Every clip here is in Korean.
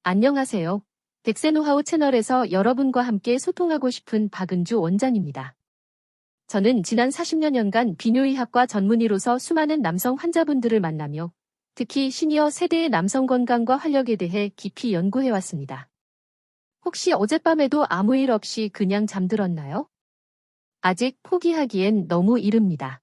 안녕하세요. 덱세노하우 채널에서 여러분과 함께 소통하고 싶은 박은주 원장입니다. 저는 지난 40여년간 비뇨의학과 전문의로서 수많은 남성 환자분들을 만나며 특히 시니어 세대의 남성 건강과 활력에 대해 깊이 연구해왔습니다. 혹시 어젯밤에도 아무 일 없이 그냥 잠들었나요? 아직 포기하기엔 너무 이릅니다.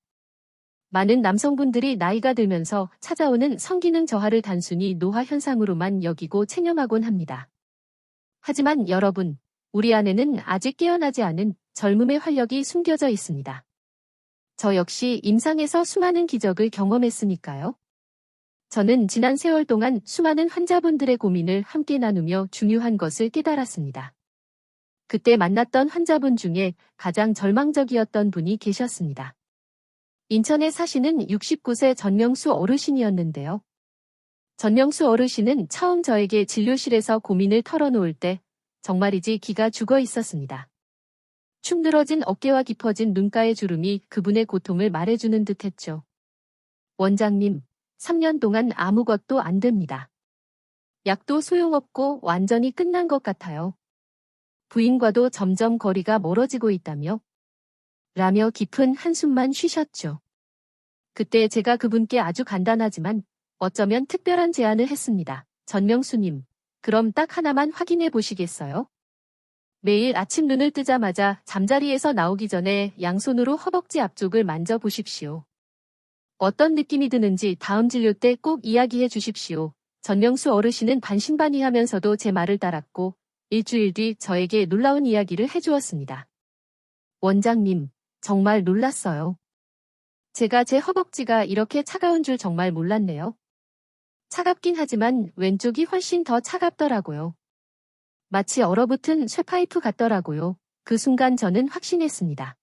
많은 남성분들이 나이가 들면서 찾아오는 성기능 저하를 단순히 노화 현상으로만 여기고 체념하곤 합니다. 하지만 여러분, 우리 안에는 아직 깨어나지 않은 젊음의 활력이 숨겨져 있습니다. 저 역시 임상에서 수많은 기적을 경험했으니까요. 저는 지난 세월 동안 수많은 환자분들의 고민을 함께 나누며 중요한 것을 깨달았습니다. 그때 만났던 환자분 중에 가장 절망적이었던 분이 계셨습니다. 인천에 사시는 69세 전명수 어르신이었는데요. 전명수 어르신은 처음 저에게 진료실에서 고민을 털어놓을 때 정말이지 기가 죽어 있었습니다. 축 늘어진 어깨와 깊어진 눈가의 주름이 그분의 고통을 말해주는 듯했죠. 원장님, 3년 동안 아무것도 안 됩니다. 약도 소용없고 완전히 끝난 것 같아요. 부인과도 점점 거리가 멀어지고 있다며? 라며 깊은 한숨만 쉬셨죠. 그때 제가 그분께 아주 간단하지만 어쩌면 특별한 제안을 했습니다. 전명수님, 그럼 딱 하나만 확인해 보시겠어요? 매일 아침 눈을 뜨자마자 잠자리에서 나오기 전에 양손으로 허벅지 앞쪽을 만져보십시오. 어떤 느낌이 드는지 다음 진료 때 꼭 이야기해 주십시오. 전명수 어르신은 반신반의하면서도 제 말을 따랐고 일주일 뒤 저에게 놀라운 이야기를 해주었습니다. 원장님, 정말 놀랐어요. 제가 제 허벅지가 이렇게 차가운 줄 정말 몰랐네요. 차갑긴 하지만 왼쪽이 훨씬 더 차갑더라고요. 마치 얼어붙은 쇠파이프 같더라고요. 그 순간 저는 확신했습니다.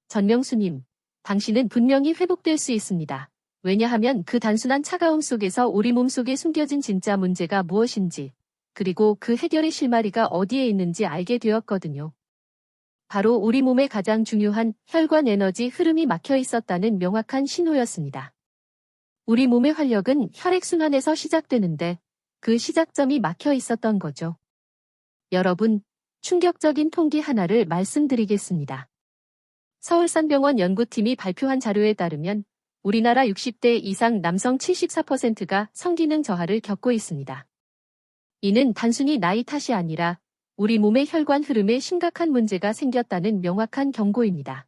전명수님, 당신은 분명히 회복될 수 있습니다. 왜냐하면 그 단순한 차가움 속에서 우리 몸속에 숨겨진 진짜 문제가 무엇인지, 그리고 그 해결의 실마리가 어디에 있는지 알게 되었거든요. 바로 우리 몸의 가장 중요한 혈관 에너지 흐름이 막혀 있었다는 명확한 신호였습니다. 우리 몸의 활력은 혈액순환에서 시작되는데 그 시작점이 막혀 있었던 거죠. 여러분, 충격적인 통계 하나를 말씀드리겠습니다. 서울산병원 연구팀이 발표한 자료에 따르면 우리나라 60대 이상 남성 74%가 성기능 저하를 겪고 있습니다. 이는 단순히 나이 탓이 아니라 우리 몸의 혈관 흐름에 심각한 문제가 생겼다는 명확한 경고입니다.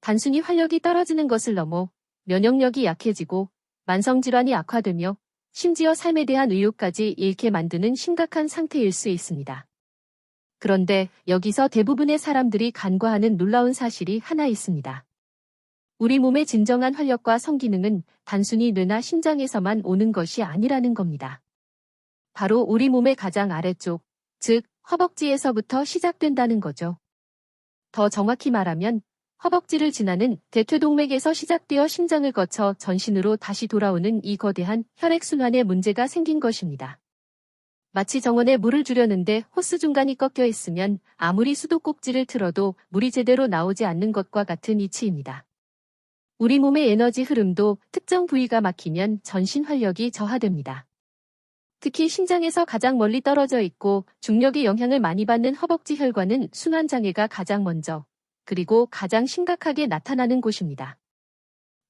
단순히 활력이 떨어지는 것을 넘어 면역력이 약해지고 만성질환이 악화되며 심지어 삶에 대한 의욕까지 잃게 만드는 심각한 상태일 수 있습니다. 그런데 여기서 대부분의 사람들이 간과하는 놀라운 사실이 하나 있습니다. 우리 몸의 진정한 활력과 성기능은 단순히 뇌나 심장에서만 오는 것이 아니라는 겁니다. 바로 우리 몸의 가장 아래쪽, 즉 허벅지에서부터 시작된다는 거죠. 더 정확히 말하면 허벅지를 지나는 대퇴동맥에서 시작되어 심장을 거쳐 전신으로 다시 돌아오는 이 거대한 혈액순환에 문제가 생긴 것입니다. 마치 정원에 물을 주려는데 호스 중간이 꺾여 있으면 아무리 수도꼭지를 틀어도 물이 제대로 나오지 않는 것과 같은 이치입니다. 우리 몸의 에너지 흐름도 특정 부위가 막히면 전신 활력이 저하됩니다. 특히 심장에서 가장 멀리 떨어져 있고 중력의 영향을 많이 받는 허벅지 혈관은 순환장애가 가장 먼저, 그리고 가장 심각하게 나타나는 곳입니다.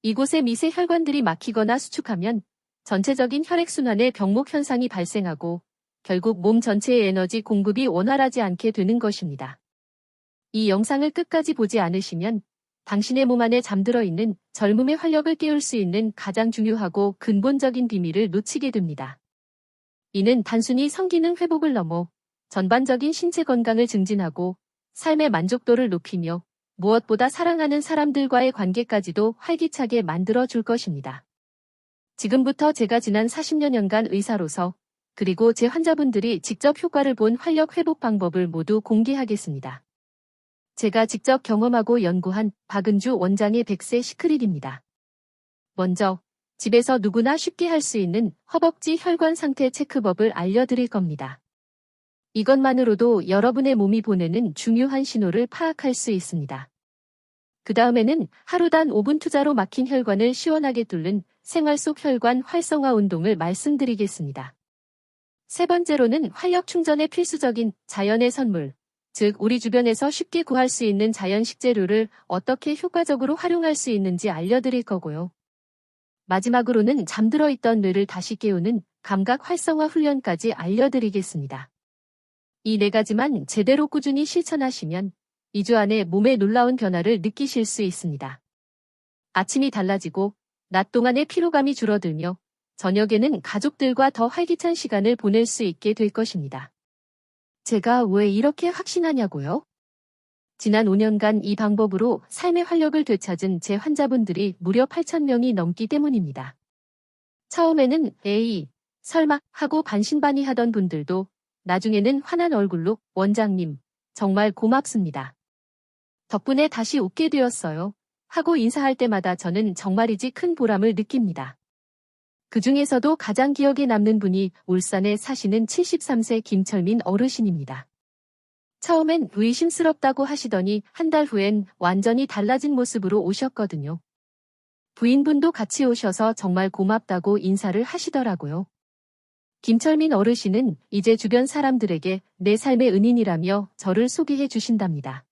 이곳에 미세 혈관들이 막히거나 수축하면 전체적인 혈액순환에 병목 현상이 발생하고 결국 몸 전체의 에너지 공급이 원활하지 않게 되는 것입니다. 이 영상을 끝까지 보지 않으시면 당신의 몸 안에 잠들어 있는 젊음의 활력을 깨울 수 있는 가장 중요하고 근본적인 비밀을 놓치게 됩니다. 이는 단순히 성기능 회복을 넘어 전반적인 신체 건강을 증진하고 삶의 만족도를 높이며 무엇보다 사랑하는 사람들과의 관계까지도 활기차게 만들어 줄 것입니다. 지금부터 제가 지난 40여 년간 의사로서 그리고 제 환자분들이 직접 효과를 본 활력 회복 방법을 모두 공개하겠습니다. 제가 직접 경험하고 연구한 박은주 원장의 100세 시크릿입니다. 먼저 집에서 누구나 쉽게 할 수 있는 허벅지 혈관 상태 체크법을 알려드릴 겁니다. 이것만으로도 여러분의 몸이 보내는 중요한 신호를 파악할 수 있습니다. 그 다음에는 하루 단 5분 투자로 막힌 혈관을 시원하게 뚫는 생활 속 혈관 활성화 운동을 말씀드리겠습니다. 세 번째로는 활력 충전에 필수적인 자연의 선물, 즉 우리 주변에서 쉽게 구할 수 있는 자연 식재료를 어떻게 효과적으로 활용할 수 있는지 알려드릴 거고요. 마지막으로는 잠들어 있던 뇌를 다시 깨우는 감각 활성화 훈련까지 알려드리겠습니다. 이 네 가지만 제대로 꾸준히 실천하시면 2주 안에 몸에 놀라운 변화를 느끼실 수 있습니다. 아침이 달라지고 낮 동안의 피로감이 줄어들며 저녁에는 가족들과 더 활기찬 시간을 보낼 수 있게 될 것입니다. 제가 왜 이렇게 확신하냐고요? 지난 5년간 이 방법으로 삶의 활력을 되찾은 제 환자분들이 무려 8,000명이 넘기 때문입니다. 처음에는 에이, 설마 하고 반신반의하던 분들도 나중에는 환한 얼굴로 원장님, 정말 고맙습니다. 덕분에 다시 웃게 되었어요. 하고 인사할 때마다 저는 정말이지 큰 보람을 느낍니다. 그 중에서도 가장 기억에 남는 분이 울산에 사시는 73세 김철민 어르신입니다. 처음엔 의심스럽다고 하시더니 한 달 후엔 완전히 달라진 모습으로 오셨거든요. 부인분도 같이 오셔서 정말 고맙다고 인사를 하시더라고요. 김철민 어르신은 이제 주변 사람들에게 내 삶의 은인이라며 저를 소개해 주신답니다.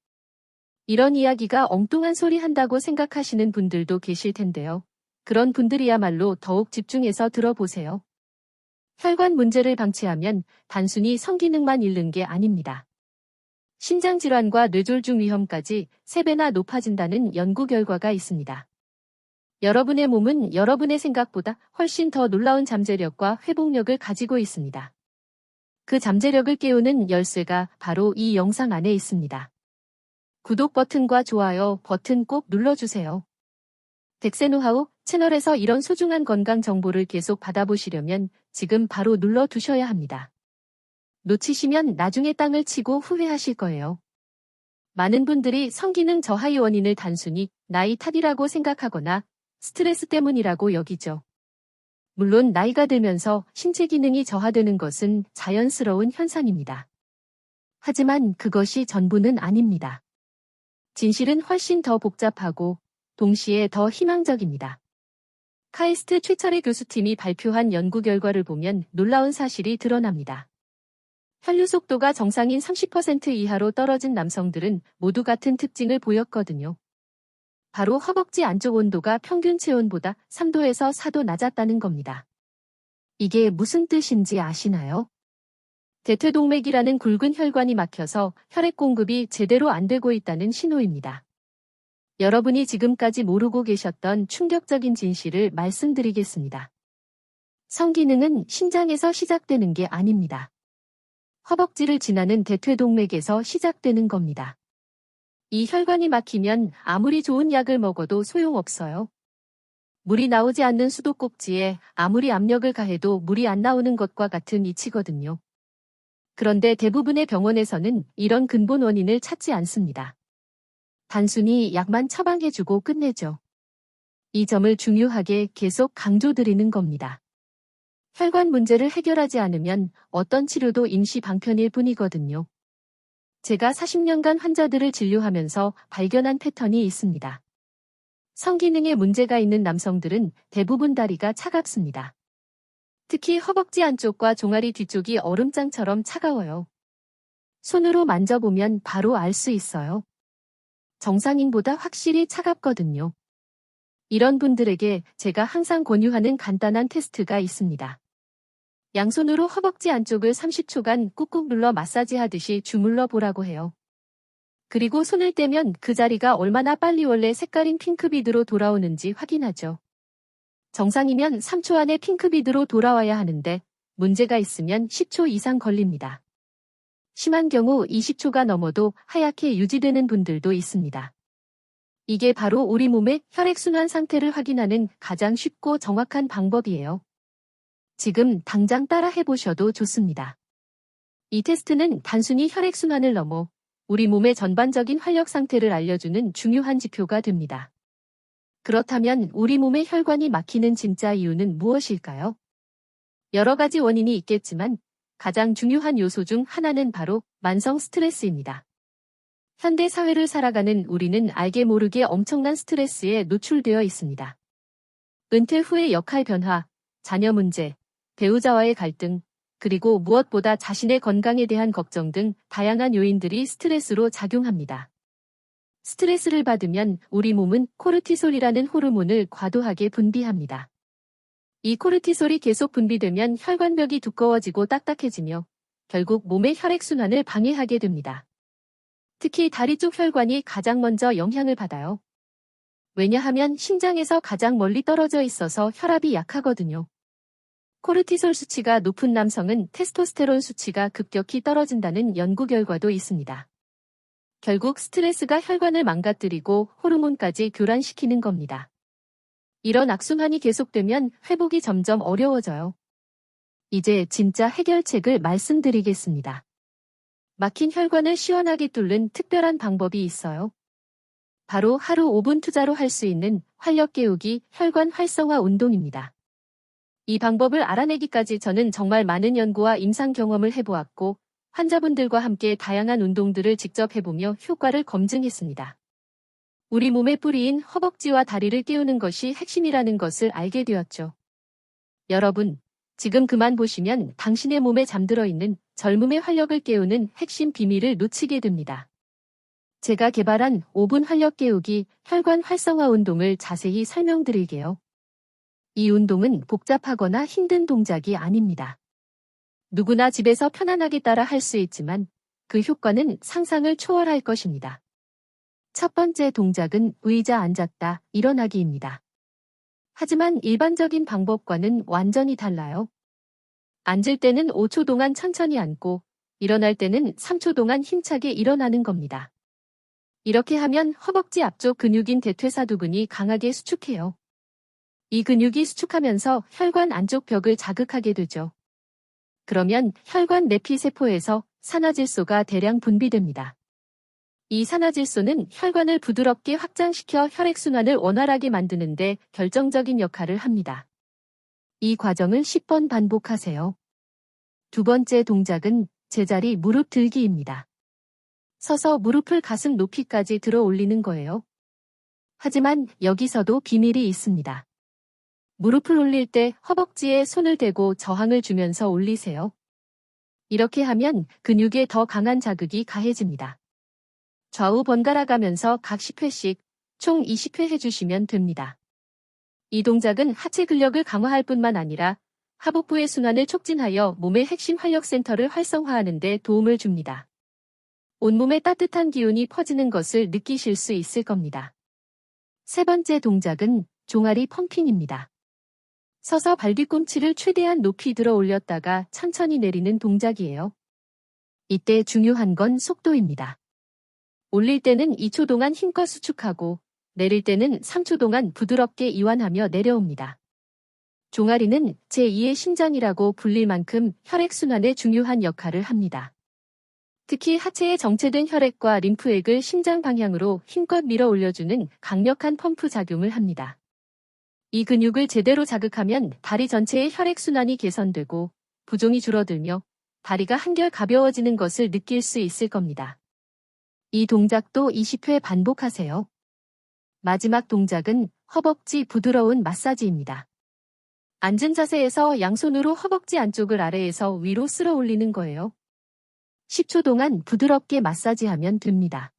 이런 이야기가 엉뚱한 소리 한다고 생각하시는 분들도 계실 텐데요. 그런 분들이야말로 더욱 집중해서 들어보세요. 혈관 문제를 방치하면 단순히 성기능만 잃는 게 아닙니다. 심장질환과 뇌졸중 위험까지 3배나 높아진다는 연구 결과가 있습니다. 여러분의 몸은 여러분의 생각보다 훨씬 더 놀라운 잠재력과 회복력을 가지고 있습니다. 그 잠재력을 깨우는 열쇠가 바로 이 영상 안에 있습니다. 구독 버튼과 좋아요 버튼 꼭 눌러주세요. 덱세 노하우 채널에서 이런 소중한 건강 정보를 계속 받아보시려면 지금 바로 눌러두셔야 합니다. 놓치시면 나중에 땅을 치고 후회하실 거예요. 많은 분들이 성기능 저하의 원인을 단순히 나이 탓이라고 생각하거나 스트레스 때문이라고 여기죠. 물론 나이가 들면서 신체 기능이 저하되는 것은 자연스러운 현상입니다. 하지만 그것이 전부는 아닙니다. 진실은 훨씬 더 복잡하고 동시에 더 희망적입니다. 카이스트 최철의 교수팀이 발표한 연구 결과를 보면 놀라운 사실이 드러납니다. 혈류 속도가 정상인 30% 이하로 떨어진 남성들은 모두 같은 특징을 보였거든요. 바로 허벅지 안쪽 온도가 평균 체온보다 3도에서 4도 낮았다는 겁니다. 이게 무슨 뜻인지 아시나요? 대퇴동맥이라는 굵은 혈관이 막혀서 혈액 공급이 제대로 안 되고 있다는 신호입니다. 여러분이 지금까지 모르고 계셨던 충격적인 진실을 말씀드리겠습니다. 성기능은 신장에서 시작되는 게 아닙니다. 허벅지를 지나는 대퇴동맥에서 시작되는 겁니다. 이 혈관이 막히면 아무리 좋은 약을 먹어도 소용없어요. 물이 나오지 않는 수도꼭지에 아무리 압력을 가해도 물이 안 나오는 것과 같은 이치거든요. 그런데 대부분의 병원에서는 이런 근본 원인을 찾지 않습니다. 단순히 약만 처방해주고 끝내죠. 이 점을 중요하게 계속 강조드리는 겁니다. 혈관 문제를 해결하지 않으면 어떤 치료도 임시 방편일 뿐이거든요. 제가 40년간 환자들을 진료하면서 발견한 패턴이 있습니다. 성기능에 문제가 있는 남성들은 대부분 다리가 차갑습니다. 특히 허벅지 안쪽과 종아리 뒤쪽이 얼음장처럼 차가워요. 손으로 만져보면 바로 알 수 있어요. 정상인보다 확실히 차갑거든요. 이런 분들에게 제가 항상 권유하는 간단한 테스트가 있습니다. 양손으로 허벅지 안쪽을 30초간 꾹꾹 눌러 마사지하듯이 주물러 보라고 해요. 그리고 손을 떼면 그 자리가 얼마나 빨리 원래 색깔인 핑크빛으로 돌아오는지 확인하죠. 정상이면 3초 안에 핑크빛으로 돌아와야 하는데 문제가 있으면 10초 이상 걸립니다. 심한 경우 20초가 넘어도 하얗게 유지되는 분들도 있습니다. 이게 바로 우리 몸의 혈액순환 상태를 확인하는 가장 쉽고 정확한 방법이에요. 지금 당장 따라 해보셔도 좋습니다. 이 테스트는 단순히 혈액순환을 넘어 우리 몸의 전반적인 활력 상태를 알려주는 중요한 지표가 됩니다. 그렇다면 우리 몸의 혈관이 막히는 진짜 이유는 무엇일까요? 여러 가지 원인이 있겠지만 가장 중요한 요소 중 하나는 바로 만성 스트레스입니다. 현대 사회를 살아가는 우리는 알게 모르게 엄청난 스트레스에 노출되어 있습니다. 은퇴 후의 역할 변화, 자녀 문제, 배우자와의 갈등, 그리고 무엇보다 자신의 건강에 대한 걱정 등 다양한 요인들이 스트레스로 작용합니다. 스트레스를 받으면 우리 몸은 코르티솔이라는 호르몬을 과도하게 분비합니다. 이 코르티솔이 계속 분비되면 혈관벽이 두꺼워지고 딱딱해지며 결국 몸의 혈액순환을 방해하게 됩니다. 특히 다리 쪽 혈관이 가장 먼저 영향을 받아요. 왜냐하면 심장에서 가장 멀리 떨어져 있어서 혈압이 약하거든요. 코르티솔 수치가 높은 남성은 테스토스테론 수치가 급격히 떨어진다는 연구 결과도 있습니다. 결국 스트레스가 혈관을 망가뜨리고 호르몬까지 교란시키는 겁니다. 이런 악순환이 계속되면 회복이 점점 어려워져요. 이제 진짜 해결책을 말씀드리겠습니다. 막힌 혈관을 시원하게 뚫는 특별한 방법이 있어요. 바로 하루 5분 투자로 할 수 있는 활력 깨우기 혈관 활성화 운동입니다. 이 방법을 알아내기까지 저는 정말 많은 연구와 임상 경험을 해보았고 환자분들과 함께 다양한 운동들을 직접 해보며 효과를 검증했습니다. 우리 몸의 뿌리인 허벅지와 다리를 깨우는 것이 핵심이라는 것을 알게 되었죠. 여러분, 지금 그만 보시면 당신의 몸에 잠들어 있는 젊음의 활력을 깨우는 핵심 비밀을 놓치게 됩니다. 제가 개발한 5분 활력 깨우기 혈관 활성화 운동을 자세히 설명드릴게요. 이 운동은 복잡하거나 힘든 동작이 아닙니다. 누구나 집에서 편안하게 따라 할 수 있지만 그 효과는 상상을 초월할 것입니다. 첫 번째 동작은 의자 앉았다 일어나기입니다. 하지만 일반적인 방법과는 완전히 달라요. 앉을 때는 5초 동안 천천히 앉고 일어날 때는 3초 동안 힘차게 일어나는 겁니다. 이렇게 하면 허벅지 앞쪽 근육인 대퇴사두근이 강하게 수축해요. 이 근육이 수축하면서 혈관 안쪽 벽을 자극하게 되죠. 그러면 혈관 내피세포에서 산화질소가 대량 분비됩니다. 이 산화질소는 혈관을 부드럽게 확장시켜 혈액순환을 원활하게 만드는 데 결정적인 역할을 합니다. 이 과정을 10번 반복하세요. 두 번째 동작은 제자리 무릎 들기입니다. 서서 무릎을 가슴 높이까지 들어 올리는 거예요. 하지만 여기서도 비밀이 있습니다. 무릎을 올릴 때 허벅지에 손을 대고 저항을 주면서 올리세요. 이렇게 하면 근육에 더 강한 자극이 가해집니다. 좌우 번갈아 가면서 각 10회씩 총 20회 해주시면 됩니다. 이 동작은 하체 근력을 강화할 뿐만 아니라 하복부의 순환을 촉진하여 몸의 핵심 활력센터를 활성화하는 데 도움을 줍니다. 온몸에 따뜻한 기운이 퍼지는 것을 느끼실 수 있을 겁니다. 세 번째 동작은 종아리 펌핑입니다. 서서 발 뒤꿈치를 최대한 높이 들어 올렸다가 천천히 내리는 동작이에요. 이때 중요한 건 속도입니다. 올릴 때는 2초 동안 힘껏 수축하고 내릴 때는 3초 동안 부드럽게 이완하며 내려옵니다. 종아리는 제2의 심장이라고 불릴 만큼 혈액순환에 중요한 역할을 합니다. 특히 하체에 정체된 혈액과 림프액을 심장 방향으로 힘껏 밀어 올려주는 강력한 펌프 작용을 합니다. 이 근육을 제대로 자극하면 다리 전체의 혈액순환이 개선되고 부종이 줄어들며 다리가 한결 가벼워지는 것을 느낄 수 있을 겁니다. 이 동작도 20회 반복하세요. 마지막 동작은 허벅지 부드러운 마사지입니다. 앉은 자세에서 양손으로 허벅지 안쪽을 아래에서 위로 쓸어 올리는 거예요. 10초 동안 부드럽게 마사지하면 됩니다.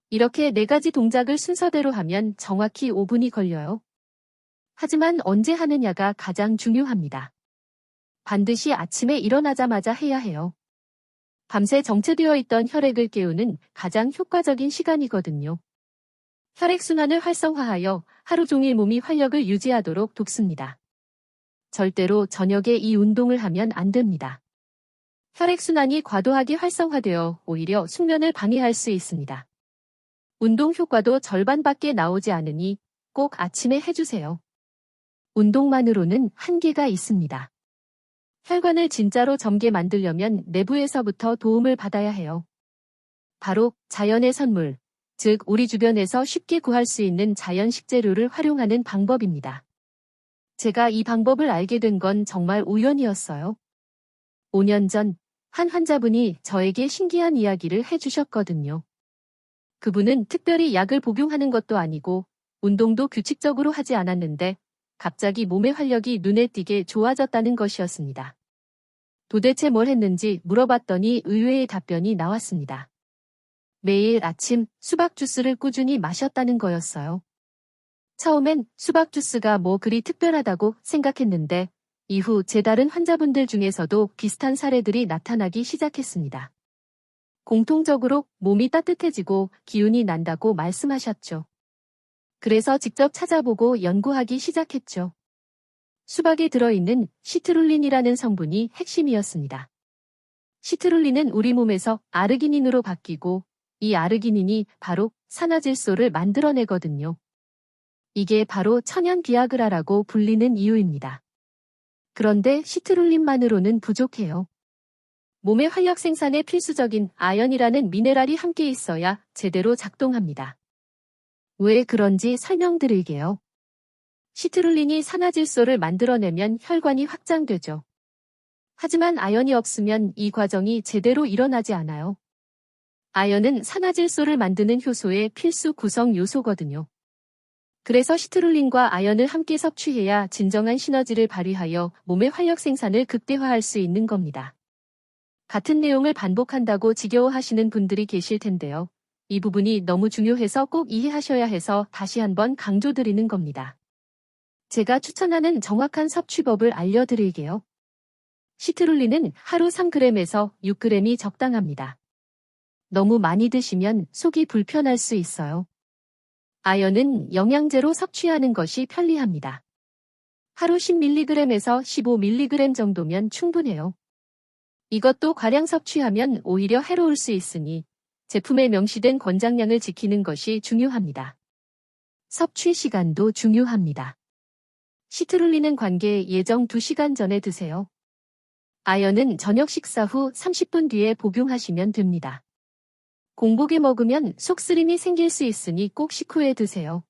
이렇게 4가지 동작을 순서대로 하면 정확히 5분이 걸려요. 하지만 언제 하느냐가 가장 중요합니다. 반드시 아침에 일어나자마자 해야 해요. 밤새 정체되어 있던 혈액을 깨우는 가장 효과적인 시간이거든요. 혈액순환을 활성화하여 하루 종일 몸이 활력을 유지하도록 돕습니다. 절대로 저녁에 이 운동을 하면 안 됩니다. 혈액순환이 과도하게 활성화되어 오히려 숙면을 방해할 수 있습니다. 운동 효과도 절반밖에 나오지 않으니 꼭 아침에 해주세요. 운동만으로는 한계가 있습니다. 혈관을 진짜로 젊게 만들려면 내부에서부터 도움을 받아야 해요. 바로 자연의 선물, 즉 우리 주변에서 쉽게 구할 수 있는 자연 식재료를 활용하는 방법입니다. 제가 이 방법을 알게 된 건 정말 우연이었어요. 5년 전 한 환자분이 저에게 신기한 이야기를 해주셨거든요. 그분은 특별히 약을 복용하는 것도 아니고 운동도 규칙적으로 하지 않았는데 갑자기 몸의 활력이 눈에 띄게 좋아졌다는 것이었습니다. 도대체 뭘 했는지 물어봤더니 의외의 답변이 나왔습니다. 매일 아침 수박 주스를 꾸준히 마셨다는 거였어요. 처음엔 수박 주스가 뭐 그리 특별하다고 생각했는데 이후 제 다른 환자분들 중에서도 비슷한 사례들이 나타나기 시작했습니다. 공통적으로 몸이 따뜻해지고 기운이 난다고 말씀하셨죠. 그래서 직접 찾아보고 연구하기 시작했죠. 수박에 들어있는 시트룰린이라는 성분이 핵심이었습니다. 시트룰린은 우리 몸에서 아르기닌으로 바뀌고 이 아르기닌이 바로 산화질소를 만들어내거든요. 이게 바로 천연 비아그라라고 불리는 이유입니다. 그런데 시트룰린만으로는 부족해요. 몸의 활력 생산에 필수적인 아연이라는 미네랄이 함께 있어야 제대로 작동합니다. 왜 그런지 설명드릴게요. 시트룰린이 산화질소를 만들어내면 혈관이 확장되죠. 하지만 아연이 없으면 이 과정이 제대로 일어나지 않아요. 아연은 산화질소를 만드는 효소의 필수 구성 요소거든요. 그래서 시트룰린과 아연을 함께 섭취해야 진정한 시너지를 발휘하여 몸의 활력 생산을 극대화할 수 있는 겁니다. 같은 내용을 반복한다고 지겨워하시는 분들이 계실 텐데요. 이 부분이 너무 중요해서 꼭 이해하셔야 해서 다시 한번 강조드리는 겁니다. 제가 추천하는 정확한 섭취법을 알려드릴게요. 시트룰린은 하루 3g에서 6g이 적당합니다. 너무 많이 드시면 속이 불편할 수 있어요. 아연은 영양제로 섭취하는 것이 편리합니다. 하루 10mg에서 15mg 정도면 충분해요. 이것도 과량 섭취하면 오히려 해로울 수 있으니 제품에 명시된 권장량을 지키는 것이 중요합니다. 섭취 시간도 중요합니다. 시트룰린은 관계 예정 2시간 전에 드세요. 아연은 저녁 식사 후 30분 뒤에 복용하시면 됩니다. 공복에 먹으면 속쓰림이 생길 수 있으니 꼭 식후에 드세요.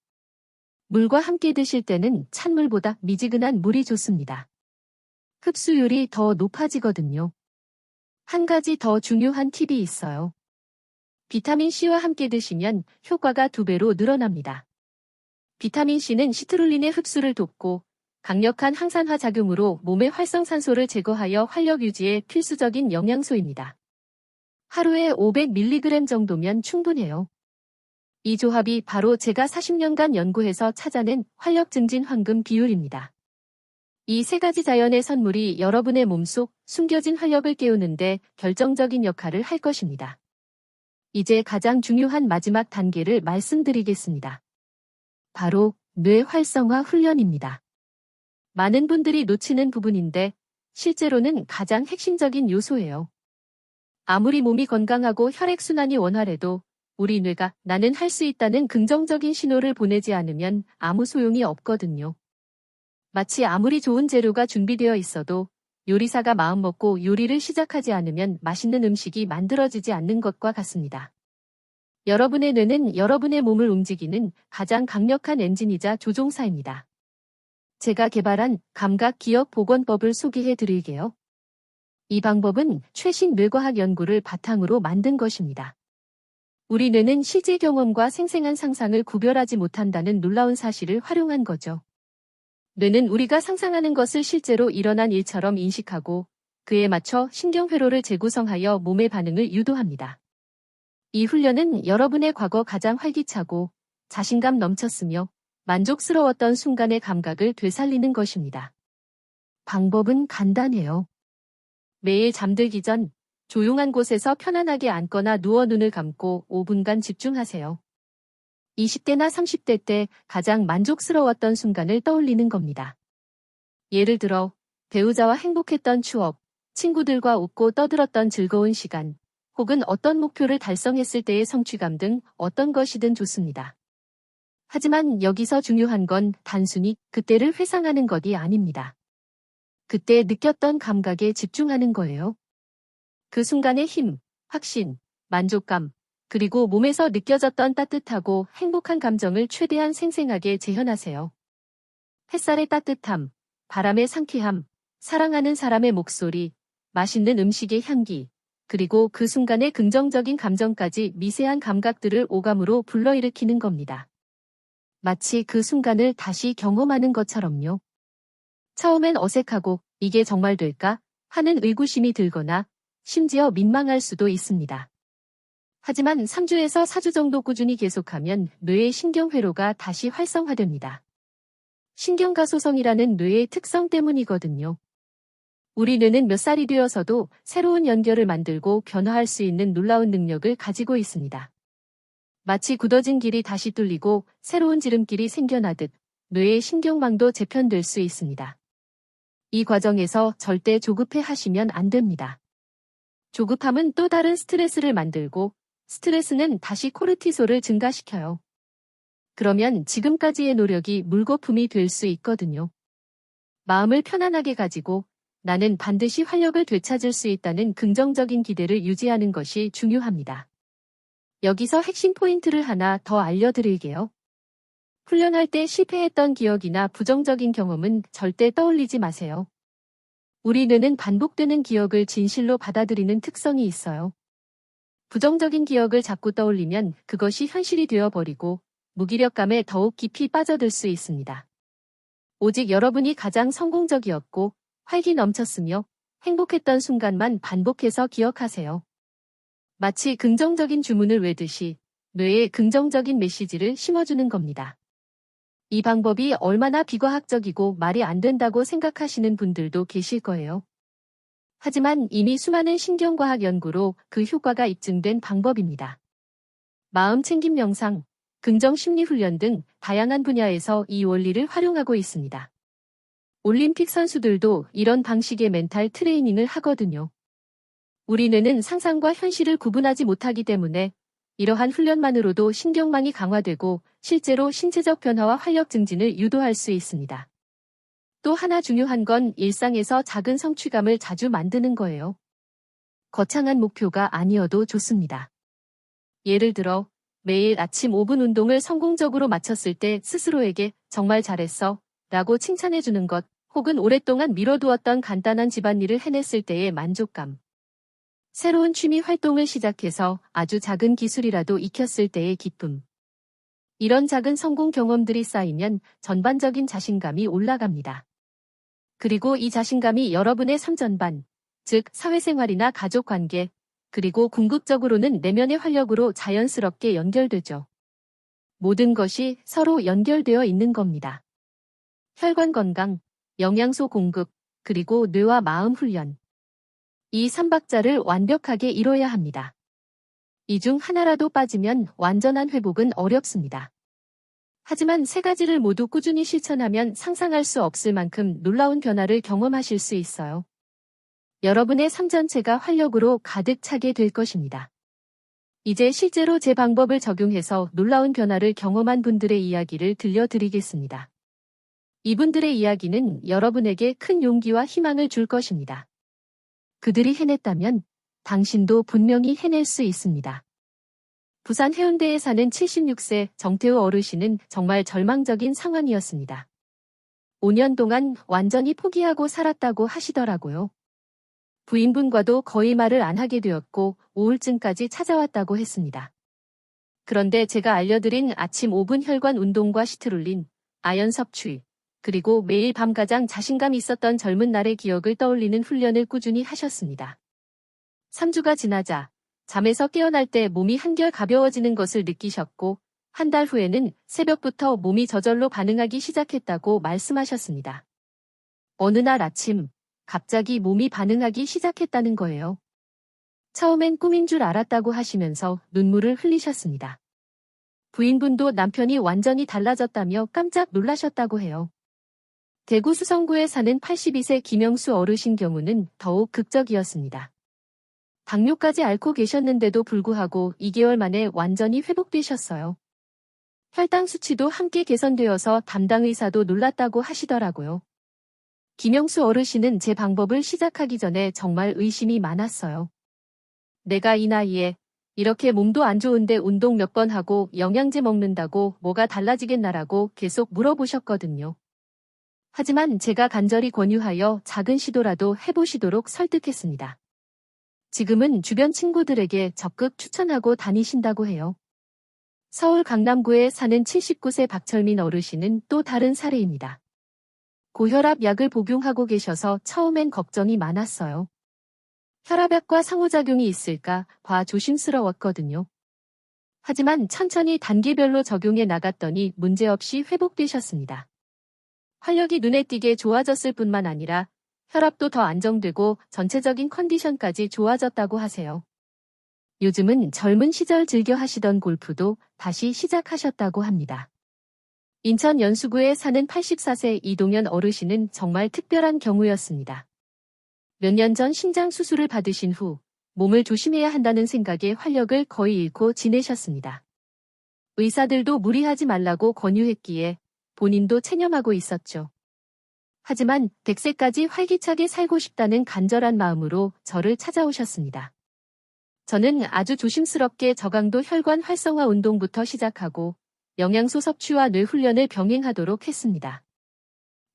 물과 함께 드실 때는 찬물보다 미지근한 물이 좋습니다. 흡수율이 더 높아지거든요. 한 가지 더 중요한 팁이 있어요. 비타민C와 함께 드시면 효과가 2배로 늘어납니다. 비타민C는 시트룰린의 흡수를 돕고 강력한 항산화 작용으로 몸의 활성산소를 제거하여 활력 유지에 필수적인 영양소입니다. 하루에 500mg 정도면 충분해요. 이 조합이 바로 제가 40년간 연구해서 찾아낸 활력 증진 황금 비율입니다. 이 세 가지 자연의 선물이 여러분의 몸속 숨겨진 활력을 깨우는데 결정적인 역할을 할 것입니다. 이제 가장 중요한 마지막 단계를 말씀드리겠습니다. 바로 뇌 활성화 훈련입니다. 많은 분들이 놓치는 부분인데 실제로는 가장 핵심적인 요소예요. 아무리 몸이 건강하고 혈액순환이 원활해도 우리 뇌가 나는 할 수 있다는 긍정적인 신호를 보내지 않으면 아무 소용이 없거든요. 마치 아무리 좋은 재료가 준비되어 있어도 요리사가 마음먹고 요리를 시작하지 않으면 맛있는 음식이 만들어지지 않는 것과 같습니다. 여러분의 뇌는 여러분의 몸을 움직이는 가장 강력한 엔진이자 조종사입니다. 제가 개발한 감각 기억 복원법을 소개해 드릴게요. 이 방법은 최신 뇌과학 연구를 바탕으로 만든 것입니다. 우리 뇌는 실제 경험과 생생한 상상을 구별하지 못한다는 놀라운 사실을 활용한 거죠. 뇌는 우리가 상상하는 것을 실제로 일어난 일처럼 인식하고 그에 맞춰 신경회로를 재구성하여 몸의 반응을 유도합니다. 이 훈련은 여러분의 과거 가장 활기차고 자신감 넘쳤으며 만족스러웠던 순간의 감각을 되살리는 것입니다. 방법은 간단해요. 매일 잠들기 전 조용한 곳에서 편안하게 앉거나 누워 눈을 감고 5분간 집중하세요. 20대나 30대 때 가장 만족스러웠던 순간을 떠올리는 겁니다. 예를 들어 배우자와 행복했던 추억, 친구들과 웃고 떠들었던 즐거운 시간, 혹은 어떤 목표를 달성했을 때의 성취감 등 어떤 것이든 좋습니다. 하지만 여기서 중요한 건 단순히 그때를 회상하는 것이 아닙니다. 그때 느꼈던 감각에 집중하는 거예요. 그 순간의 힘, 확신, 만족감, 그리고 몸에서 느껴졌던 따뜻하고 행복한 감정을 최대한 생생하게 재현하세요. 햇살의 따뜻함, 바람의 상쾌함, 사랑하는 사람의 목소리, 맛있는 음식의 향기, 그리고 그 순간의 긍정적인 감정까지 미세한 감각들을 오감으로 불러일으키는 겁니다. 마치 그 순간을 다시 경험하는 것처럼요. 처음엔 어색하고 이게 정말 될까 하는 의구심이 들거나 심지어 민망할 수도 있습니다. 하지만 3주에서 4주 정도 꾸준히 계속하면 뇌의 신경회로가 다시 활성화됩니다. 신경가소성이라는 뇌의 특성 때문이거든요. 우리 뇌는 몇 살이 되어서도 새로운 연결을 만들고 변화할 수 있는 놀라운 능력을 가지고 있습니다. 마치 굳어진 길이 다시 뚫리고 새로운 지름길이 생겨나듯 뇌의 신경망도 재편될 수 있습니다. 이 과정에서 절대 조급해 하시면 안 됩니다. 조급함은 또 다른 스트레스를 만들고 스트레스는 다시 코르티솔을 증가시켜요. 그러면 지금까지의 노력이 물거품이 될 수 있거든요. 마음을 편안하게 가지고 나는 반드시 활력을 되찾을 수 있다는 긍정적인 기대를 유지하는 것이 중요합니다. 여기서 핵심 포인트를 하나 더 알려드릴게요. 훈련할 때 실패했던 기억이나 부정적인 경험은 절대 떠올리지 마세요. 우리 뇌는 반복되는 기억을 진실로 받아들이는 특성이 있어요. 부정적인 기억을 자꾸 떠올리면 그것이 현실이 되어버리고 무기력감에 더욱 깊이 빠져들 수 있습니다. 오직 여러분이 가장 성공적이었고 활기 넘쳤으며 행복했던 순간만 반복해서 기억하세요. 마치 긍정적인 주문을 외듯이 뇌에 긍정적인 메시지를 심어주는 겁니다. 이 방법이 얼마나 비과학적이고 말이 안 된다고 생각하시는 분들도 계실 거예요. 하지만 이미 수많은 신경과학 연구로 그 효과가 입증된 방법입니다. 마음챙김 명상, 긍정심리훈련 등 다양한 분야에서 이 원리를 활용하고 있습니다. 올림픽 선수들도 이런 방식의 멘탈 트레이닝을 하거든요. 우리 뇌는 상상과 현실을 구분하지 못하기 때문에 이러한 훈련만으로도 신경망이 강화되고 실제로 신체적 변화와 활력 증진을 유도할 수 있습니다. 또 하나 중요한 건 일상에서 작은 성취감을 자주 만드는 거예요. 거창한 목표가 아니어도 좋습니다. 예를 들어 매일 아침 5분 운동을 성공적으로 마쳤을 때 스스로에게 정말 잘했어 라고 칭찬해주는 것, 혹은 오랫동안 미뤄두었던 간단한 집안일을 해냈을 때의 만족감. 새로운 취미 활동을 시작해서 아주 작은 기술이라도 익혔을 때의 기쁨. 이런 작은 성공 경험들이 쌓이면 전반적인 자신감이 올라갑니다. 그리고 이 자신감이 여러분의 삶 전반, 즉 사회생활이나 가족관계, 그리고 궁극적으로는 내면의 활력으로 자연스럽게 연결되죠. 모든 것이 서로 연결되어 있는 겁니다. 혈관 건강, 영양소 공급, 그리고 뇌와 마음 훈련. 이 3박자를 완벽하게 이뤄야 합니다. 이 중 하나라도 빠지면 완전한 회복은 어렵습니다. 하지만 세 가지를 모두 꾸준히 실천하면 상상할 수 없을 만큼 놀라운 변화를 경험하실 수 있어요. 여러분의 삶 전체가 활력으로 가득 차게 될 것입니다. 이제 실제로 제 방법을 적용해서 놀라운 변화를 경험한 분들의 이야기를 들려드리겠습니다. 이분들의 이야기는 여러분에게 큰 용기와 희망을 줄 것입니다. 그들이 해냈다면 당신도 분명히 해낼 수 있습니다. 부산 해운대에 사는 76세 정태우 어르신은 정말 절망적인 상황이었습니다. 5년 동안 완전히 포기하고 살았다고 하시더라고요. 부인분과도 거의 말을 안 하게 되었고 우울증까지 찾아왔다고 했습니다. 그런데 제가 알려드린 아침 5분 혈관 운동과 시트룰린, 아연 섭취, 그리고 매일 밤 가장 자신감 있었던 젊은 날의 기억을 떠올리는 훈련을 꾸준히 하셨습니다. 3주가 지나자 잠에서 깨어날 때 몸이 한결 가벼워지는 것을 느끼셨고 한 달 후에는 새벽부터 몸이 저절로 반응하기 시작했다고 말씀하셨습니다. 어느 날 아침 갑자기 몸이 반응하기 시작했다는 거예요. 처음엔 꿈인 줄 알았다고 하시면서 눈물을 흘리셨습니다. 부인분도 남편이 완전히 달라졌다며 깜짝 놀라셨다고 해요. 대구 수성구에 사는 82세 김영수 어르신 경우는 더욱 극적이었습니다. 당뇨까지 앓고 계셨는데도 불구하고 2개월 만에 완전히 회복되셨어요. 혈당 수치도 함께 개선되어서 담당 의사도 놀랐다고 하시더라고요. 김영수 어르신은 제 방법을 시작하기 전에 정말 의심이 많았어요. 내가 이 나이에 이렇게 몸도 안 좋은데 운동 몇 번 하고 영양제 먹는다고 뭐가 달라지겠나라고 계속 물어보셨거든요. 하지만 제가 간절히 권유하여 작은 시도라도 해보시도록 설득했습니다. 지금은 주변 친구들에게 적극 추천하고 다니신다고 해요. 서울 강남구에 사는 79세 박철민 어르신은 또 다른 사례입니다. 고혈압 약을 복용하고 계셔서 처음엔 걱정이 많았어요. 혈압약과 상호작용이 있을까 봐 조심스러웠거든요. 하지만 천천히 단계별로 적용해 나갔더니 문제없이 회복되셨습니다. 활력이 눈에 띄게 좋아졌을 뿐만 아니라 혈압도 더 안정되고 전체적인 컨디션까지 좋아졌다고 하세요. 요즘은 젊은 시절 즐겨 하시던 골프도 다시 시작하셨다고 합니다. 인천 연수구에 사는 84세 이동현 어르신은 정말 특별한 경우였습니다. 몇 년 전 신장 수술을 받으신 후 몸을 조심해야 한다는 생각에 활력을 거의 잃고 지내셨습니다. 의사들도 무리하지 말라고 권유했기에 본인도 체념하고 있었죠. 하지만 100세까지 활기차게 살고 싶다는 간절한 마음으로 저를 찾아오셨습니다. 저는 아주 조심스럽게 저강도 혈관 활성화 운동부터 시작하고 영양소 섭취와 뇌 훈련을 병행하도록 했습니다.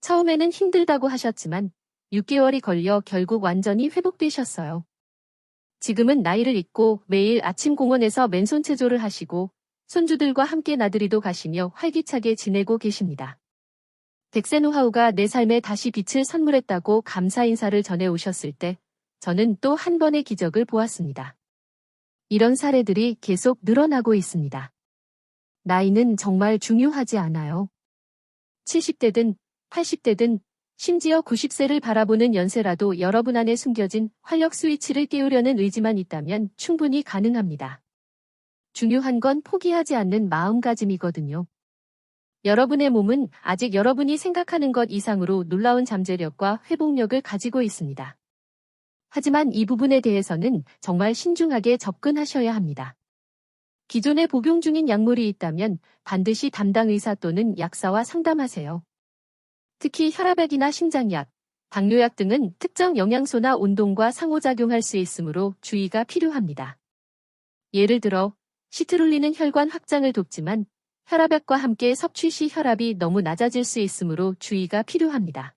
처음에는 힘들다고 하셨지만 6개월이 걸려 결국 완전히 회복되셨어요. 지금은 나이를 잊고 매일 아침 공원에서 맨손 체조를 하시고 손주들과 함께 나들이도 가시며 활기차게 지내고 계십니다. 100세 노하우가 내 삶에 다시 빛을 선물했다고 감사 인사를 전해 오셨을 때 저는 또 한 번의 기적을 보았습니다. 이런 사례들이 계속 늘어나고 있습니다. 나이는 정말 중요하지 않아요. 70대든 80대든 심지어 90세를 바라보는 연세라도 여러분 안에 숨겨진 활력 스위치를 깨우려는 의지만 있다면 충분히 가능합니다. 중요한 건 포기하지 않는 마음가짐이거든요. 여러분의 몸은 아직 여러분이 생각하는 것 이상으로 놀라운 잠재력과 회복력을 가지고 있습니다. 하지만 이 부분에 대해서는 정말 신중하게 접근하셔야 합니다. 기존에 복용 중인 약물이 있다면 반드시 담당 의사 또는 약사와 상담하세요. 특히 혈압약이나 심장약, 당뇨약 등은 특정 영양소나 운동과 상호작용할 수 있으므로 주의가 필요합니다. 예를 들어 시트룰린은 혈관 확장을 돕지만 혈압약과 함께 섭취 시 혈압이 너무 낮아질 수 있으므로 주의가 필요합니다.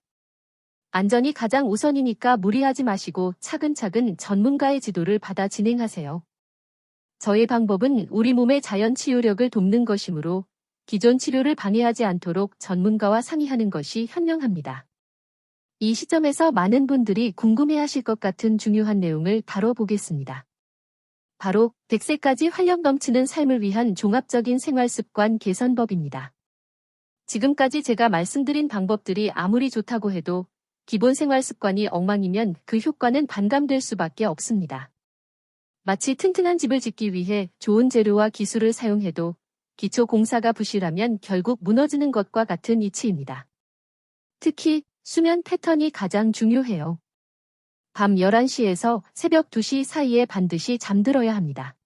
안전이 가장 우선이니까 무리하지 마시고 차근차근 전문가의 지도를 받아 진행하세요. 저의 방법은 우리 몸의 자연 치유력을 돕는 것이므로 기존 치료를 방해하지 않도록 전문가와 상의하는 것이 현명합니다. 이 시점에서 많은 분들이 궁금해하실 것 같은 중요한 내용을 다뤄보겠습니다. 바로 100세까지 활력 넘치는 삶을 위한 종합적인 생활습관 개선법입니다. 지금까지 제가 말씀드린 방법들이 아무리 좋다고 해도 기본 생활 습관이 엉망이면 그 효과는 반감될 수밖에 없습니다. 마치 튼튼한 집을 짓기 위해 좋은 재료와 기술을 사용해도 기초 공사가 부실하면 결국 무너지는 것과 같은 이치입니다. 특히 수면 패턴이 가장 중요해요. 밤 11시에서 새벽 2시 사이에 반드시 잠들어야 합니다.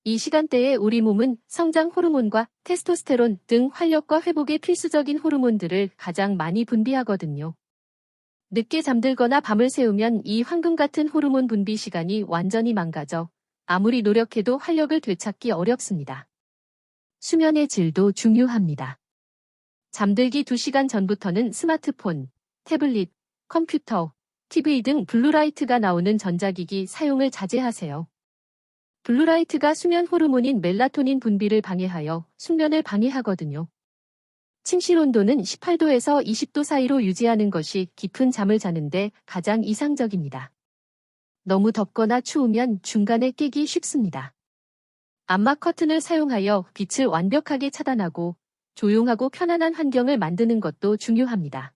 이 시간대에 우리 몸은 성장 호르몬과 테스토스테론 등 활력과 회복에 필수적인 호르몬들을 가장 많이 분비하거든요. 늦게 잠들거나 밤을 새우면 이 황금 같은 호르몬 분비 시간이 완전히 망가져 아무리 노력해도 활력을 되찾기 어렵습니다. 수면의 질도 중요합니다. 잠들기 2시간 전부터는 스마트폰, 태블릿, 컴퓨터, TV 등 블루라이트가 나오는 전자기기 사용을 자제하세요. 블루라이트가 수면 호르몬인 멜라토닌 분비를 방해하여 숙면을 방해하거든요. 침실 온도는 18도에서 20도 사이로 유지하는 것이 깊은 잠을 자는데 가장 이상적입니다. 너무 덥거나 추우면 중간에 깨기 쉽습니다. 암막 커튼을 사용하여 빛을 완벽하게 차단하고 조용하고 편안한 환경을 만드는 것도 중요합니다.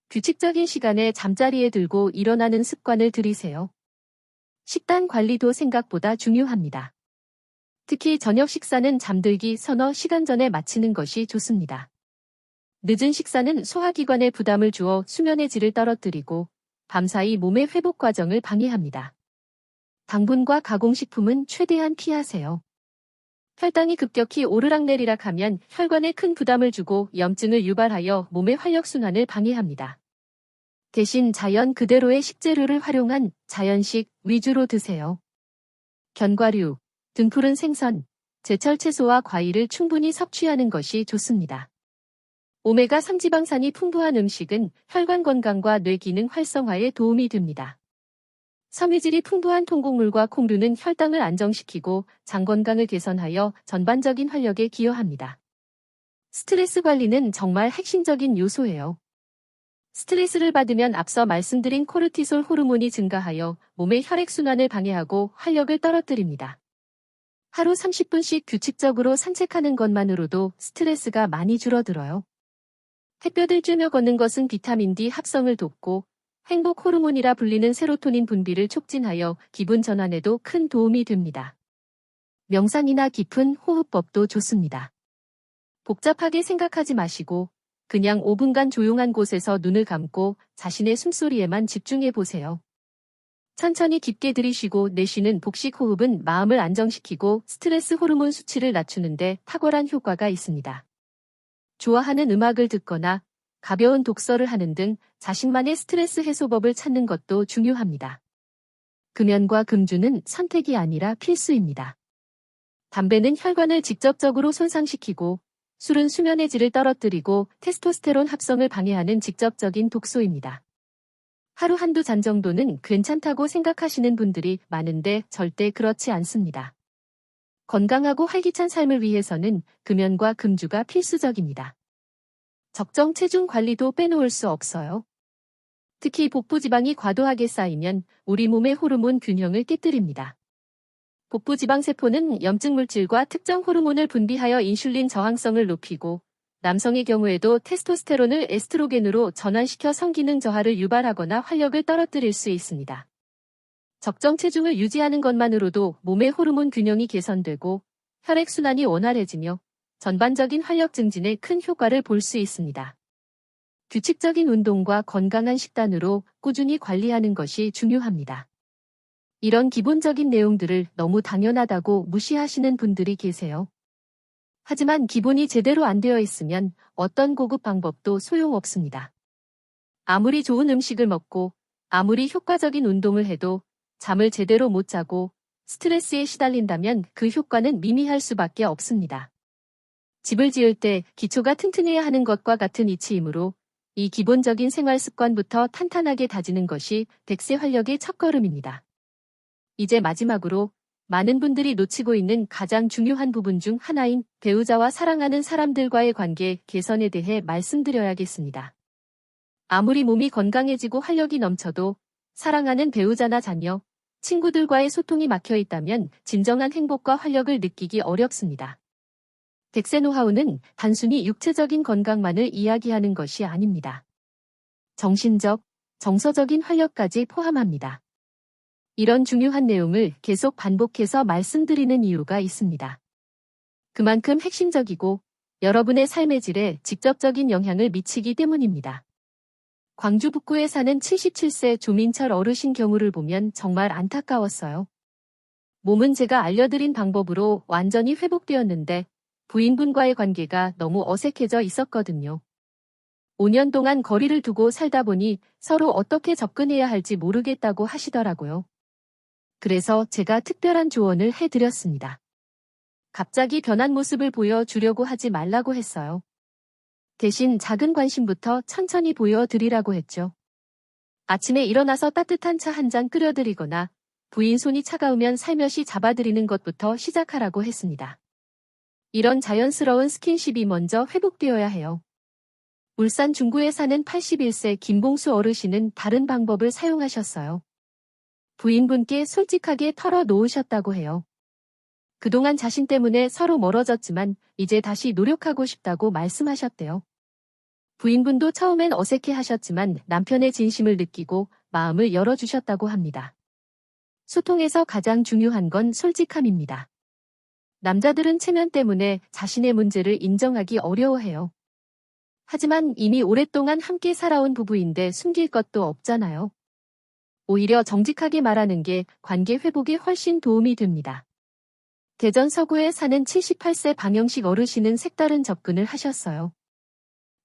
규칙적인 시간에 잠자리에 들고 일어나는 습관을 들이세요. 식단 관리도 생각보다 중요합니다. 특히 저녁 식사는 잠들기 서너 시간 전에 마치는 것이 좋습니다. 늦은 식사는 소화기관에 부담을 주어 수면의 질을 떨어뜨리고 밤사이 몸의 회복 과정을 방해합니다. 당분과 가공식품은 최대한 피하세요. 혈당이 급격히 오르락내리락 하면 혈관에 큰 부담을 주고 염증을 유발하여 몸의 활력순환을 방해합니다. 대신 자연 그대로의 식재료를 활용한 자연식 위주로 드세요. 견과류, 등푸른 생선, 제철 채소와 과일을 충분히 섭취하는 것이 좋습니다. 오메가3 지방산이 풍부한 음식은 혈관 건강과 뇌 기능 활성화에 도움이 됩니다. 섬유질이 풍부한 통곡물과 콩류는 혈당을 안정시키고 장 건강을 개선하여 전반적인 활력에 기여합니다. 스트레스 관리는 정말 핵심적인 요소예요. 스트레스를 받으면 앞서 말씀드린 코르티솔 호르몬이 증가하여 몸의 혈액순환을 방해하고 활력을 떨어뜨립니다. 하루 30분씩 규칙적으로 산책하는 것만으로도 스트레스가 많이 줄어들어요. 햇볕을 쬐며 걷는 것은 비타민 D 합성을 돕고 행복 호르몬이라 불리는 세로토닌 분비를 촉진하여 기분 전환에도 큰 도움이 됩니다. 명상이나 깊은 호흡법도 좋습니다. 복잡하게 생각하지 마시고 그냥 5분간 조용한 곳에서 눈을 감고 자신의 숨소리에만 집중해 보세요. 천천히 깊게 들이쉬고 내쉬는 복식 호흡은 마음을 안정시키고 스트레스 호르몬 수치를 낮추는데 탁월한 효과가 있습니다. 좋아하는 음악을 듣거나 가벼운 독서를 하는 등 자신만의 스트레스 해소법을 찾는 것도 중요합니다. 금연과 금주는 선택이 아니라 필수입니다. 담배는 혈관을 직접적으로 손상시키고 술은 수면의 질을 떨어뜨리고 테스토스테론 합성을 방해하는 직접적인 독소입니다. 하루 한두 잔 정도는 괜찮다고 생각하시는 분들이 많은데 절대 그렇지 않습니다. 건강하고 활기찬 삶을 위해서는 금연과 금주가 필수적입니다. 적정 체중 관리도 빼놓을 수 없어요. 특히 복부 지방이 과도하게 쌓이면 우리 몸의 호르몬 균형을 깨뜨립니다. 복부 지방 세포는 염증 물질과 특정 호르몬을 분비하여 인슐린 저항성을 높이고 남성의 경우에도 테스토스테론을 에스트로겐으로 전환시켜 성기능 저하를 유발하거나 활력을 떨어뜨릴 수 있습니다. 적정 체중을 유지하는 것만으로도 몸의 호르몬 균형이 개선되고 혈액순환이 원활해지며 전반적인 활력 증진에 큰 효과를 볼 수 있습니다. 규칙적인 운동과 건강한 식단으로 꾸준히 관리하는 것이 중요합니다. 이런 기본적인 내용들을 너무 당연하다고 무시하시는 분들이 계세요. 하지만 기본이 제대로 안 되어 있으면 어떤 고급 방법도 소용없습니다. 아무리 좋은 음식을 먹고 아무리 효과적인 운동을 해도 잠을 제대로 못 자고 스트레스에 시달린다면 그 효과는 미미할 수밖에 없습니다. 집을 지을 때 기초가 튼튼해야 하는 것과 같은 이치이므로 이 기본적인 생활 습관부터 탄탄하게 다지는 것이 백세 활력의 첫걸음입니다. 이제 마지막으로 많은 분들이 놓치고 있는 가장 중요한 부분 중 하나인 배우자와 사랑하는 사람들과의 관계 개선에 대해 말씀드려야겠습니다. 아무리 몸이 건강해지고 활력이 넘쳐도 사랑하는 배우자나 자녀, 친구들과의 소통이 막혀 있다면 진정한 행복과 활력을 느끼기 어렵습니다. 덱세 노하우는 단순히 육체적인 건강만을 이야기하는 것이 아닙니다. 정신적, 정서적인 활력까지 포함합니다. 이런 중요한 내용을 계속 반복해서 말씀드리는 이유가 있습니다. 그만큼 핵심적이고 여러분의 삶의 질에 직접적인 영향을 미치기 때문입니다. 광주 북구에 사는 77세 조민철 어르신 경우를 보면 정말 안타까웠어요. 몸은 제가 알려드린 방법으로 완전히 회복되었는데 부인분과의 관계가 너무 어색해져 있었거든요. 5년 동안 거리를 두고 살다 보니 서로 어떻게 접근해야 할지 모르겠다고 하시더라고요. 그래서 제가 특별한 조언을 해드렸습니다. 갑자기 변한 모습을 보여주려고 하지 말라고 했어요. 대신 작은 관심부터 천천히 보여드리라고 했죠. 아침에 일어나서 따뜻한 차 한 잔 끓여드리거나 부인 손이 차가우면 살며시 잡아드리는 것부터 시작하라고 했습니다. 이런 자연스러운 스킨십이 먼저 회복되어야 해요. 울산 중구에 사는 81세 김봉수 어르신은 다른 방법을 사용하셨어요. 부인분께 솔직하게 털어놓으셨다고 해요. 그동안 자신 때문에 서로 멀어졌지만 이제 다시 노력하고 싶다고 말씀하셨대요. 부인분도 처음엔 어색해 하셨지만 남편의 진심을 느끼고 마음을 열어주셨다고 합니다. 소통에서 가장 중요한 건 솔직함입니다. 남자들은 체면 때문에 자신의 문제를 인정하기 어려워해요. 하지만 이미 오랫동안 함께 살아온 부부인데 숨길 것도 없잖아요. 오히려 정직하게 말하는 게 관계 회복에 훨씬 도움이 됩니다. 대전 서구에 사는 78세 방영식 어르신은 색다른 접근을 하셨어요.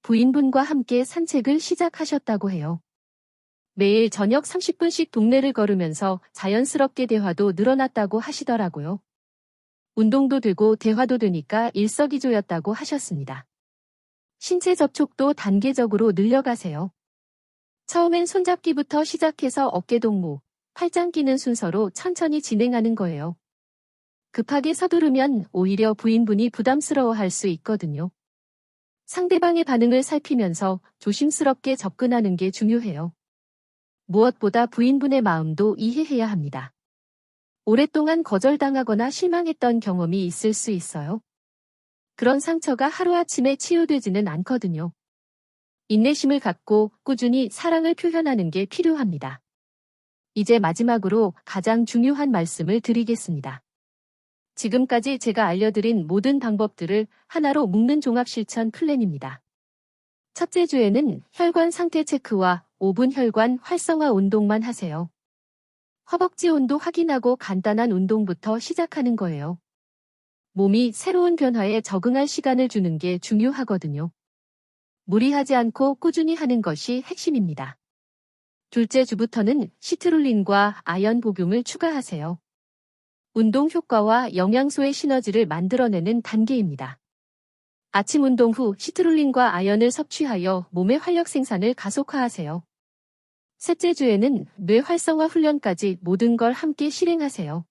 부인분과 함께 산책을 시작하셨다고 해요. 매일 저녁 30분씩 동네를 걸으면서 자연스럽게 대화도 늘어났다고 하시더라고요. 운동도 되고 대화도 되니까 일석이조였다고 하셨습니다. 신체 접촉도 단계적으로 늘려가세요. 처음엔 손잡기부터 시작해서 어깨 동무, 팔짱 끼는 순서로 천천히 진행하는 거예요. 급하게 서두르면 오히려 부인분이 부담스러워할 수 있거든요. 상대방의 반응을 살피면서 조심스럽게 접근하는 게 중요해요. 무엇보다 부인분의 마음도 이해해야 합니다. 오랫동안 거절당하거나 실망했던 경험이 있을 수 있어요. 그런 상처가 하루아침에 치유되지는 않거든요. 인내심을 갖고 꾸준히 사랑을 표현하는 게 필요합니다. 이제 마지막으로 가장 중요한 말씀을 드리겠습니다. 지금까지 제가 알려드린 모든 방법들을 하나로 묶는 종합실천 플랜입니다. 첫째 주에는 혈관 상태 체크와 5분 혈관 활성화 운동만 하세요. 허벅지 온도 확인하고 간단한 운동부터 시작하는 거예요. 몸이 새로운 변화에 적응할 시간을 주는 게 중요하거든요. 무리하지 않고 꾸준히 하는 것이 핵심입니다. 둘째 주부터는 시트룰린과 아연 복용을 추가하세요. 운동 효과와 영양소의 시너지를 만들어내는 단계입니다. 아침 운동 후 시트룰린과 아연을 섭취하여 몸의 활력 생산을 가속화하세요. 셋째 주에는 뇌 활성화 훈련까지 모든 걸 함께 실행하세요.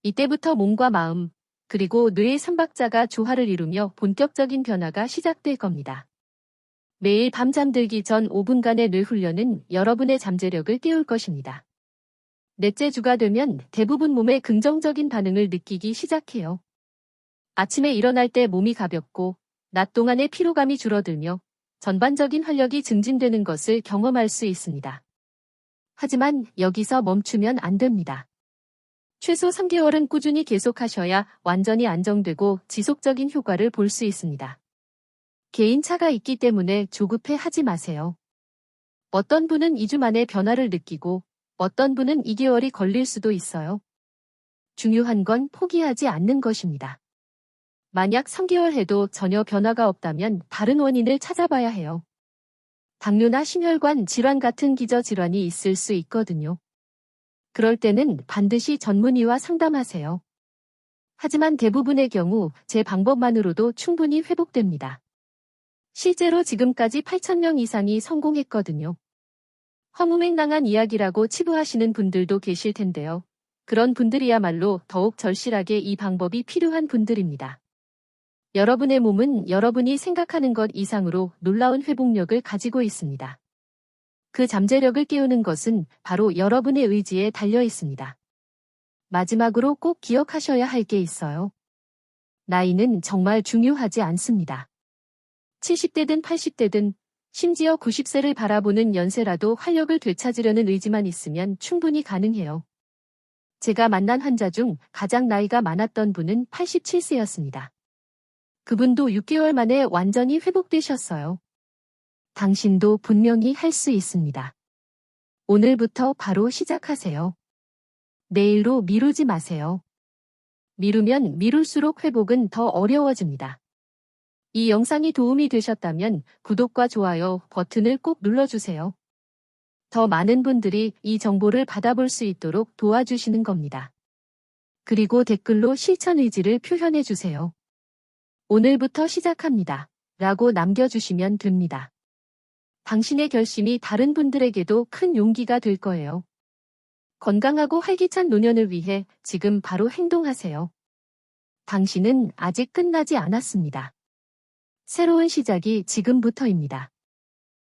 이때부터 몸과 마음, 그리고 뇌의 삼박자가 조화를 이루며 본격적인 변화가 시작될 겁니다. 매일 밤 잠들기 전 5분간의 뇌 훈련은 여러분의 잠재력을 깨울 것입니다. 넷째 주가 되면 대부분 몸의 긍정적인 반응을 느끼기 시작해요. 아침에 일어날 때 몸이 가볍고 낮 동안의 피로감이 줄어들며 전반적인 활력이 증진되는 것을 경험할 수 있습니다. 하지만 여기서 멈추면 안 됩니다. 최소 3개월은 꾸준히 계속하셔야 완전히 안정되고 지속적인 효과를 볼 수 있습니다. 개인차가 있기 때문에 조급해 하지 마세요. 어떤 분은 2주 만에 변화를 느끼고 어떤 분은 2개월이 걸릴 수도 있어요. 중요한 건 포기하지 않는 것입니다. 만약 3개월 해도 전혀 변화가 없다면 다른 원인을 찾아봐야 해요. 당뇨나 심혈관 질환 같은 기저질환이 있을 수 있거든요. 그럴 때는 반드시 전문의와 상담하세요. 하지만 대부분의 경우 제 방법만으로도 충분히 회복됩니다. 실제로 지금까지 8,000명 이상이 성공했거든요. 허무맹랑한 이야기라고 치부하시는 분들도 계실 텐데요. 그런 분들이야말로 더욱 절실하게 이 방법이 필요한 분들입니다. 여러분의 몸은 여러분이 생각하는 것 이상으로 놀라운 회복력을 가지고 있습니다. 그 잠재력을 깨우는 것은 바로 여러분의 의지에 달려 있습니다. 마지막으로 꼭 기억하셔야 할 게 있어요. 나이는 정말 중요하지 않습니다. 70대든 80대든 심지어 90세를 바라보는 연세라도 활력을 되찾으려는 의지만 있으면 충분히 가능해요. 제가 만난 환자 중 가장 나이가 많았던 분은 87세였습니다. 그분도 6개월 만에 완전히 회복되셨어요. 당신도 분명히 할 수 있습니다. 오늘부터 바로 시작하세요. 내일로 미루지 마세요. 미루면 미룰수록 회복은 더 어려워집니다. 이 영상이 도움이 되셨다면 구독과 좋아요 버튼을 꼭 눌러주세요. 더 많은 분들이 이 정보를 받아볼 수 있도록 도와주시는 겁니다. 그리고 댓글로 실천 의지를 표현해주세요. 오늘부터 시작합니다. 라고 남겨주시면 됩니다. 당신의 결심이 다른 분들에게도 큰 용기가 될 거예요. 건강하고 활기찬 노년을 위해 지금 바로 행동하세요. 당신은 아직 끝나지 않았습니다. 새로운 시작이 지금부터입니다.